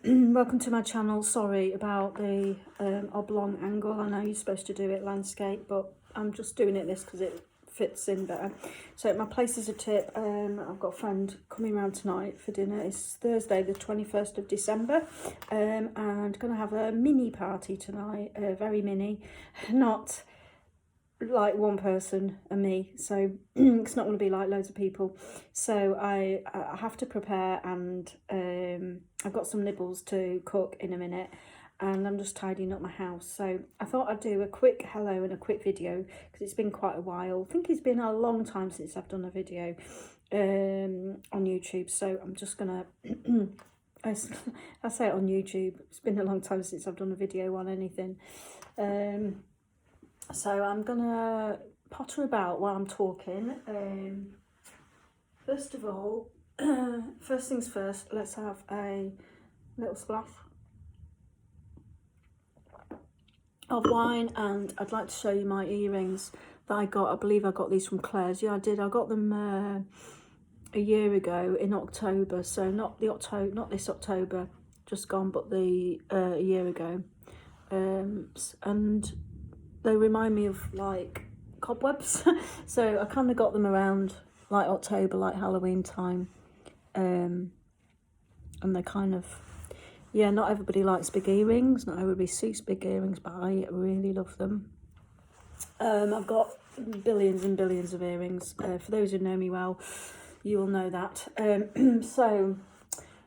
Welcome to my channel. Sorry about the oblong angle. I know you're supposed to do it landscape, but I'm just doing it this because it fits in better. So my place is a tip. I've got a friend coming around tonight for dinner. It's Thursday the 21st of December, and going to have a mini party tonight, very mini, not like one person and me, so it's not going to be like loads of people. So I have to prepare, and I've got some nibbles to cook in a minute, and I'm just tidying up my house. So I thought I'd do a quick hello and a quick video because it's been quite a while. I think it's been a long time since I've done a video on YouTube, so I'm just gonna I say it on YouTube, it's been a long time since I've done a video on anything. So I'm gonna potter about while I'm talking. First of all, first things first, let's have a little splash of wine, and I'd like to show you my earrings that I got. I believe I got these from Claire's. Yeah, I did. I got them a year ago in October, so not this October, just gone, but the a year ago, and they remind me of like cobwebs. So I kind of got them around like October, like Halloween time, and they're kind of, yeah, not everybody likes big earrings, not everybody suits big earrings, but I really love them. I've got billions and billions of earrings. For those who know me well, you will know that. So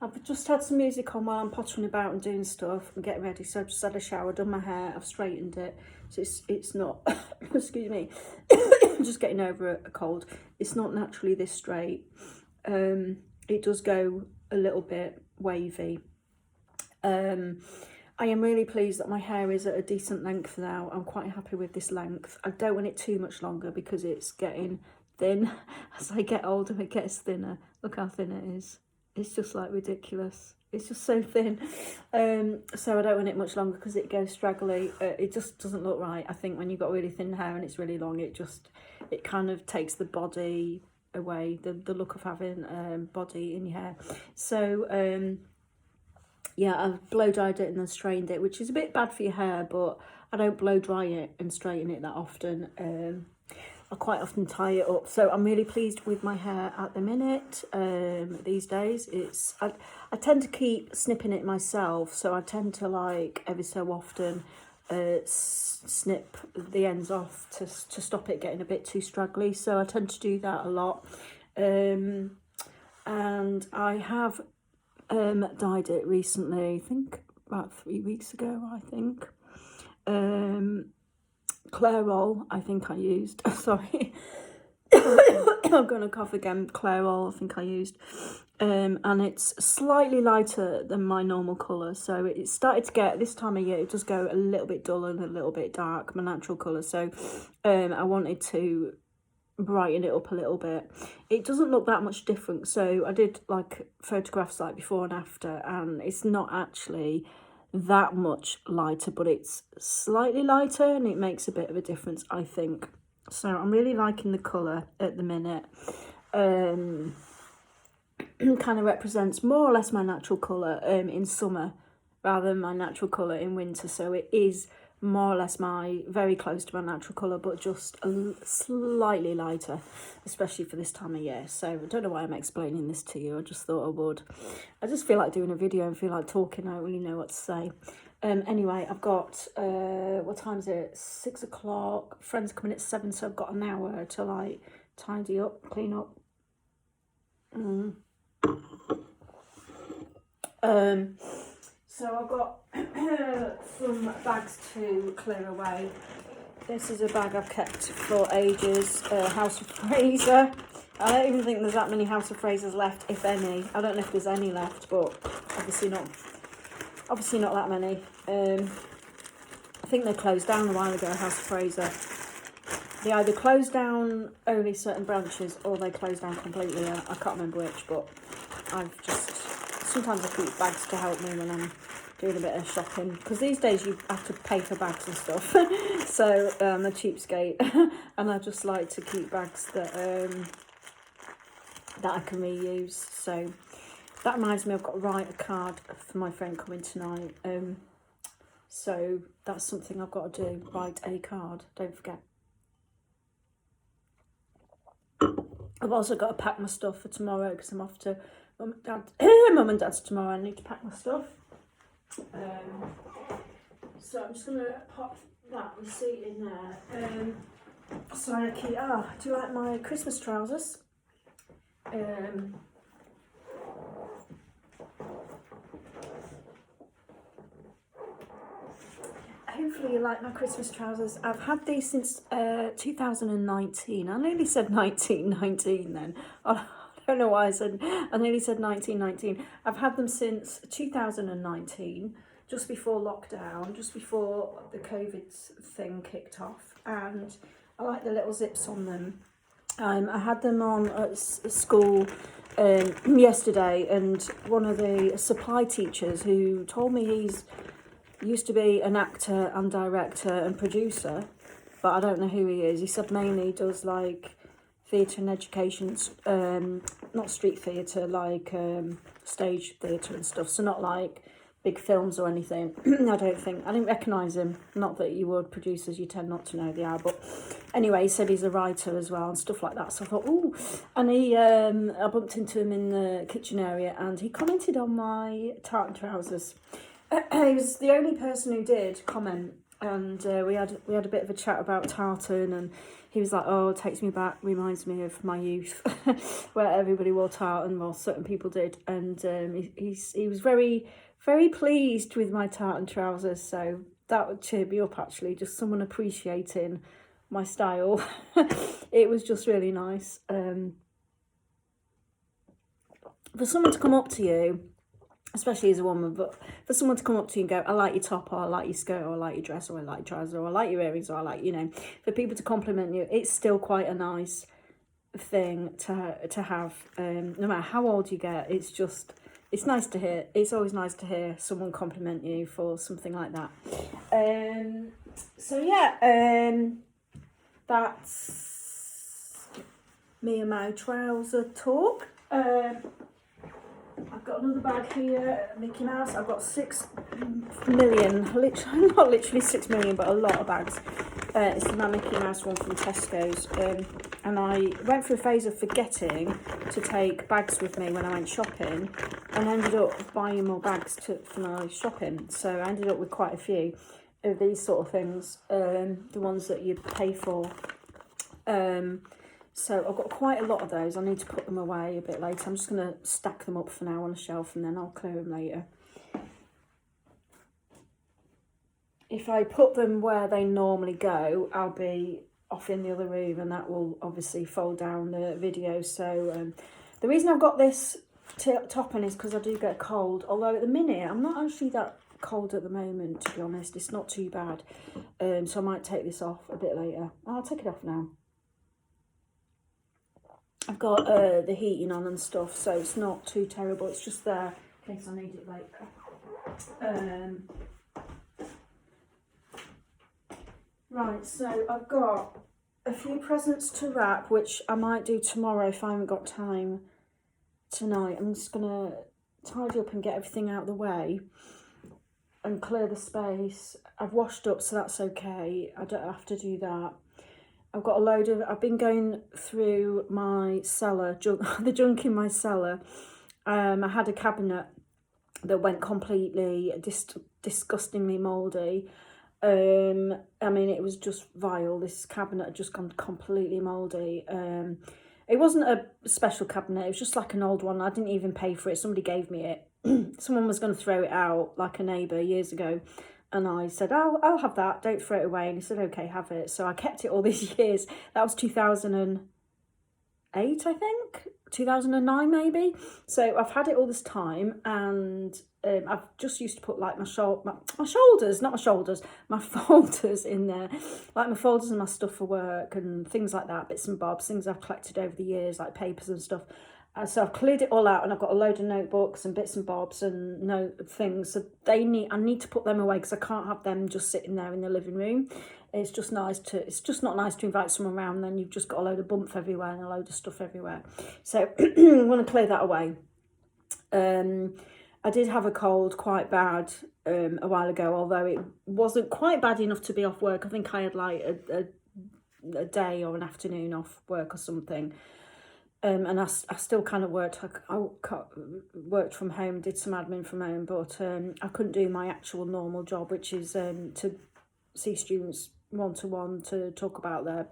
I've just had some music on while I'm pottering about and doing stuff and getting ready. So I've just had a shower, done my hair, I've straightened it. So it's not, excuse me, just getting over a cold. It's not naturally this straight. It does go a little bit wavy. I am really pleased that my hair is at a decent length now. I'm quite happy with this length. I don't want it too much longer because it's getting thin. As I get older, it gets thinner. Look how thin it is. It's just like ridiculous. It's just so thin. So I don't want it much longer because it goes straggly. It just doesn't look right. I think when you've got really thin hair and it's really long, it kind of takes the body away, the look of having body in your hair. So yeah, I've blow dried it and then straightened it, which is a bit bad for your hair, but I don't blow dry it and straighten it that often. I quite often tie it up. So I'm really pleased with my hair at the minute. These days, I tend to keep snipping it myself, so I tend to, like, every so often snip the ends off to stop it getting a bit too straggly. So I tend to do that a lot. And I have dyed it recently, I think about 3 weeks ago, I think. Clairol, I think I used. Sorry. I'm going to cough again. Clairol, I think I used. And it's slightly lighter than my normal colour. So it started to get, this time of year, it does go a little bit dull and a little bit dark, my natural colour. So I wanted to brighten it up a little bit. It doesn't look that much different. So I did like photographs like before and after, and it's not actually that much lighter, but it's slightly lighter and it makes a bit of a difference, I think. So I'm really liking the colour at the minute. Kind of represents more or less my natural colour in summer rather than my natural colour in winter. So it is more or less very close to my natural colour, but just slightly lighter, especially for this time of year. So I don't know why I'm explaining this to you. I just thought I would. I just feel like doing a video and feel like talking. I don't really know what to say. Anyway, I've got, what time is it? 6 o'clock. Friends coming at 7, so I've got an hour to like tidy up, clean up. So I've got some bags to clear away. This is a bag I've kept for ages, House of Fraser. I don't even think there's that many House of Frasers left, if any. I don't know if there's any left, but obviously not that many. I think they closed down a while ago, House of Fraser. They either closed down only certain branches or they closed down completely. I can't remember which, but sometimes I keep bags to help me when I'm doing a bit of shopping, because these days you have to pay for bags and stuff. So I'm a cheapskate and I just like to keep bags that I can reuse. So That reminds me, I've got to write a card for my friend coming tonight. So that's something I've got to do, write a card, don't forget. I've also got to pack my stuff for tomorrow because I'm off to Mum and Dad's tomorrow. I need to pack my stuff. So I'm just going to pop that receipt in there. Sorry, do you like my Christmas trousers? Hopefully you like my Christmas trousers. I've had these since 2019. I nearly said 1919 then. I don't know why I nearly said 1919. I've had them since 2019, just before lockdown, just before the COVID thing kicked off. And I like the little zips on them. I had them on at school yesterday, and one of the supply teachers who told me he's used to be an actor and director and producer, but I don't know who he is. He said mainly does like theatre and education, not street theatre, like stage theatre and stuff. So not like big films or anything. I didn't recognise him. Not that you would, producers, you tend not to know they are. But anyway, he said he's a writer as well and stuff like that. So I thought, ooh. And I bumped into him in the kitchen area and he commented on my tartan trousers. He was the only person who did comment, and we had a bit of a chat about tartan, and he was like, "Oh, it takes me back, reminds me of my youth, where everybody wore tartan, well, certain people did." And he was very, very pleased with my tartan trousers, so that would cheer me up actually, just someone appreciating my style. It was just really nice. For someone to come up to you, especially as a woman, but for someone to come up to you and go, "I like your top," or "I like your skirt," or "I like your dress," or "I like your trousers," or "I like your earrings," or "I like," for people to compliment you, it's still quite a nice thing to have. No matter how old you get, it's nice to hear. It's always nice to hear someone compliment you for something like that. So yeah, that's me and my trouser talk. I've got another bag here, Mickey Mouse. I've got 6 million, not literally 6 million, but a lot of bags. It's the Mickey Mouse one from Tesco's. And I went through a phase of forgetting to take bags with me when I went shopping, and ended up buying more bags for my shopping. So I ended up with quite a few of these sort of things, the ones that you pay for. So I've got quite a lot of those. I need to put them away a bit later. I'm just going to stack them up for now on a shelf and then I'll clear them later. If I put them where they normally go, I'll be off in the other room and that will obviously fold down the video. So the reason I've got this top on is because I do get a cold. Although at the minute, I'm not actually that cold at the moment, to be honest. It's not too bad. So I might take this off a bit later. I'll take it off now. I've got the heating on and stuff, so it's not too terrible. It's just there in case I need it later. Right, so I've got a few presents to wrap, which I might do tomorrow if I haven't got time tonight. I'm just going to tidy up and get everything out of the way and clear the space. I've washed up, so that's okay. I don't have to do that. I've got I've been going through my cellar, the junk in my cellar. I had a cabinet that went completely disgustingly mouldy. I mean, it was just vile. This cabinet had just gone completely mouldy. It wasn't a special cabinet. It was just like an old one. I didn't even pay for it. Somebody gave me it. Someone was going to throw it out, like a neighbour years ago. And I said, I'll have that, don't throw it away. And he said, okay, have it. So I kept it all these years. That was 2008, I think. 2009, maybe. So I've had it all this time. And I've just used to put like my shoulders, not my shoulders, my folders in there. Like my folders and my stuff for work and things like that, bits and bobs, things I've collected over the years, like papers and stuff. So I've cleared it all out and I've got a load of notebooks and bits and bobs and things. So I need to put them away because I can't have them just sitting there in the living room. It's just not nice to invite someone around and then you've just got a load of bump everywhere and a load of stuff everywhere. So I'm going to clear that away. I did have a cold quite bad a while ago, although it wasn't quite bad enough to be off work. I think I had like a day or an afternoon off work or something. And I still kind of worked. I worked from home, did some admin from home, but I couldn't do my actual normal job, which is to see students one-to-one to talk about their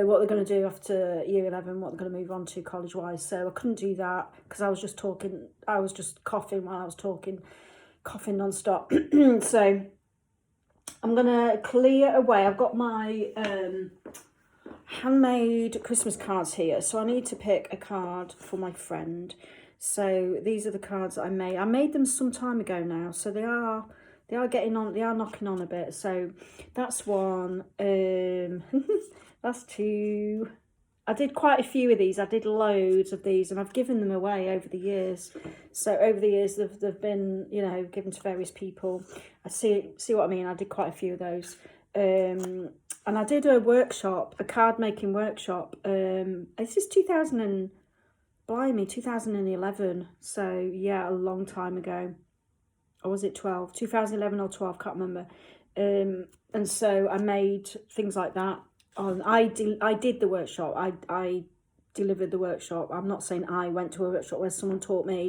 what they're going to do after year 11, what they're going to move on to college-wise. So I couldn't do that because I was just coughing while I was talking, coughing non-stop. So I'm going to clear away. I've got my handmade Christmas cards here, so I need to pick a card for my friend. So these are the cards that I made. I made them some time ago now, so they are getting on, they are knocking on a bit. So that's one. That's two. I did quite a few of these. I did loads of these, and I've given them away over the years. So over the years, they've been, you know, given to various people. I see what I mean. I did quite a few of those. And I did a workshop, a card making workshop. This is 2011. So yeah, a long time ago. Or was it 12? 2011 or 12, can't remember. And so I made things like that. I did the workshop. I delivered the workshop. I'm not saying I went to a workshop where someone taught me.